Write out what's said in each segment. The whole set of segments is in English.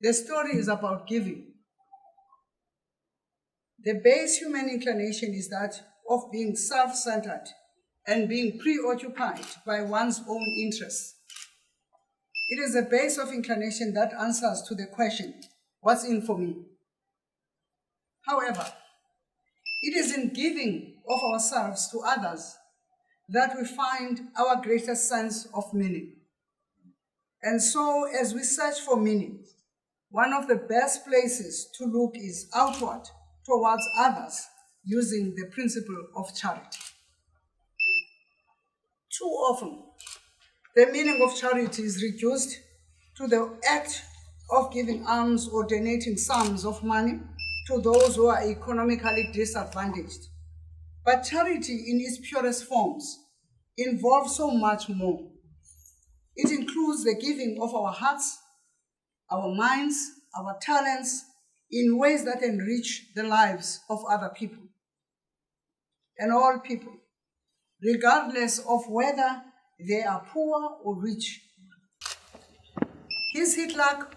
The story is about giving. The base human inclination is that of being self-centered and being preoccupied by one's own interests. It is a base of inclination that answers to the question, what's in for me? However, it is in giving of ourselves to others that we find our greatest sense of meaning. And so, as we search for meaning, one of the best places to look is outward towards others using the principle of charity. Too often, the meaning of charity is reduced to the act of giving alms or donating sums of money to those who are economically disadvantaged. But charity in its purest forms involves so much more. It includes the giving of our hearts, our minds, our talents in ways that enrich the lives of other people and all people, regardless of whether they are poor or rich. His hit luck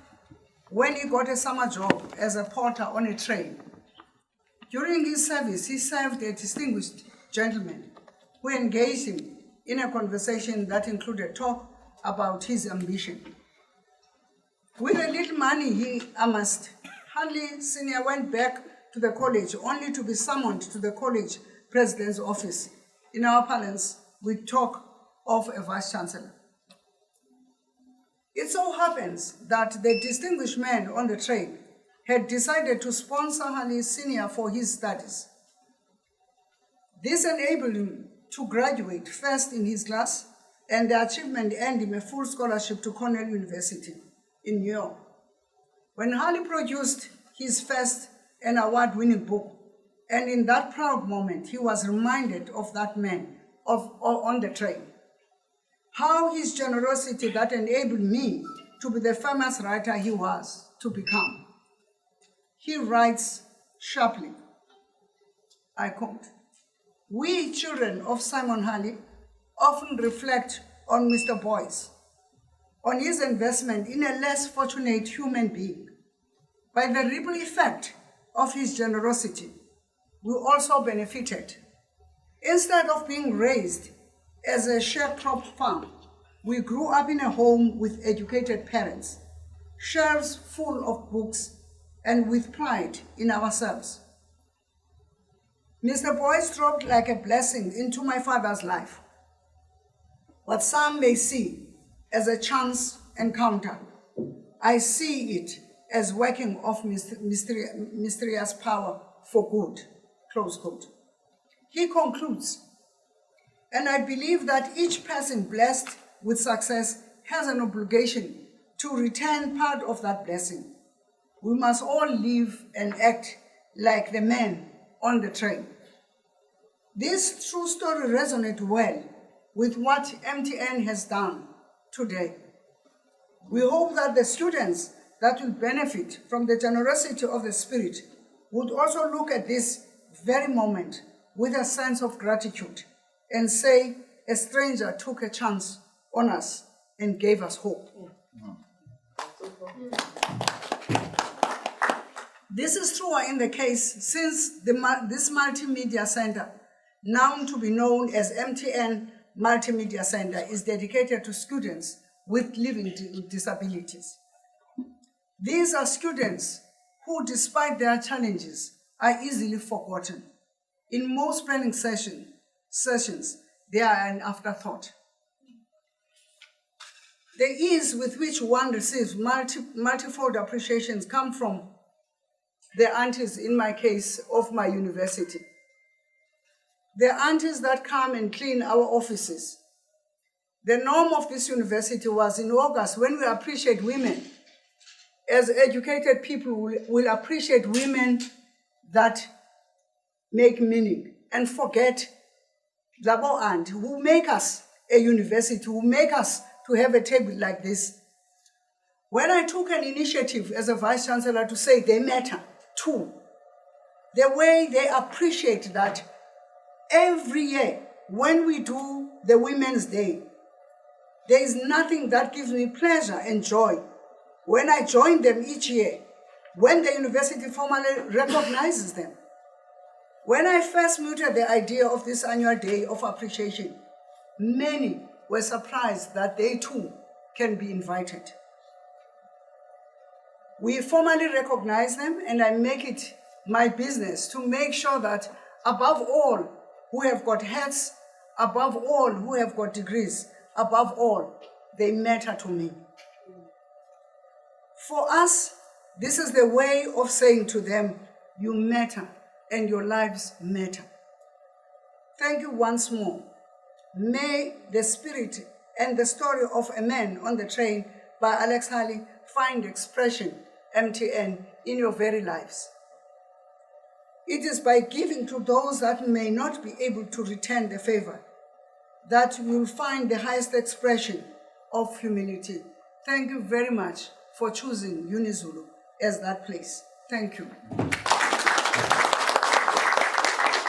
when he got a summer job as a porter on a train. During his service, he served a distinguished gentleman who engaged him in a conversation that included talk about his ambition. With the little money he amassed, Hanley Sr. went back to the college only to be summoned to the college president's office. In our parlance, we talk of a vice-chancellor. It so happens that the distinguished man on the train had decided to sponsor Hanley Sr. for his studies. This enabled him to graduate first in his class, and the achievement earned him a full scholarship to Cornell University in New York. When Hanley produced his first and award-winning book, and in that proud moment, he was reminded of that man on the train. How his generosity that enabled me to be the famous writer he was to become. He writes sharply, I quote, "We children of Simon Hanley often reflect on Mr. Boyce, on his investment in a less fortunate human being. By the ripple effect of his generosity, we also benefited. Instead of being raised as a sharecrop farm, we grew up in a home with educated parents, shelves full of books, and with pride in ourselves. Mr. Boyce dropped like a blessing into my father's life. What some may see as a chance encounter, I see it as working of mysterious power for good," close quote. He concludes, "And I believe that each person blessed with success has an obligation to return part of that blessing. We must all live and act like the man on the train." This true story resonates well with what MTN has done today. We hope that the students that will benefit from the generosity of the Spirit would also look at this very moment with a sense of gratitude and say, a stranger took a chance on us and gave us hope. This is true in the case since this Multimedia Center, now to be known as MTN Multimedia Center, is dedicated to students with living disabilities. These are students who, despite their challenges, are easily forgotten. In most planning sessions, they are an afterthought. The ease with which one receives multifold appreciations come from the aunties, in my case, of my university. The aunties that come and clean our offices. The norm of this university was in August, when we appreciate women. As educated people, will appreciate women that make meaning and forget Labo Aunt, who make us a university, who make us to have a table like this. When I took an initiative as a vice-chancellor to say they matter too, the way they appreciate that every year when we do the Women's Day, there is nothing that gives me pleasure and joy when I join them each year, when the university formally recognizes them. When I first mooted the idea of this annual day of appreciation, many were surprised that they too can be invited. We formally recognize them, and I make it my business to make sure that above all who have got hats, above all who have got degrees, above all, they matter to me. For us, this is the way of saying to them, you matter and your lives matter. Thank you once more. May the spirit and the story of A Man on the Train by Alex Haley find expression, MTN, in your very lives. It is by giving to those that may not be able to return the favor that you will find the highest expression of humility. Thank you very much for choosing UNIZULU as that place. Thank you.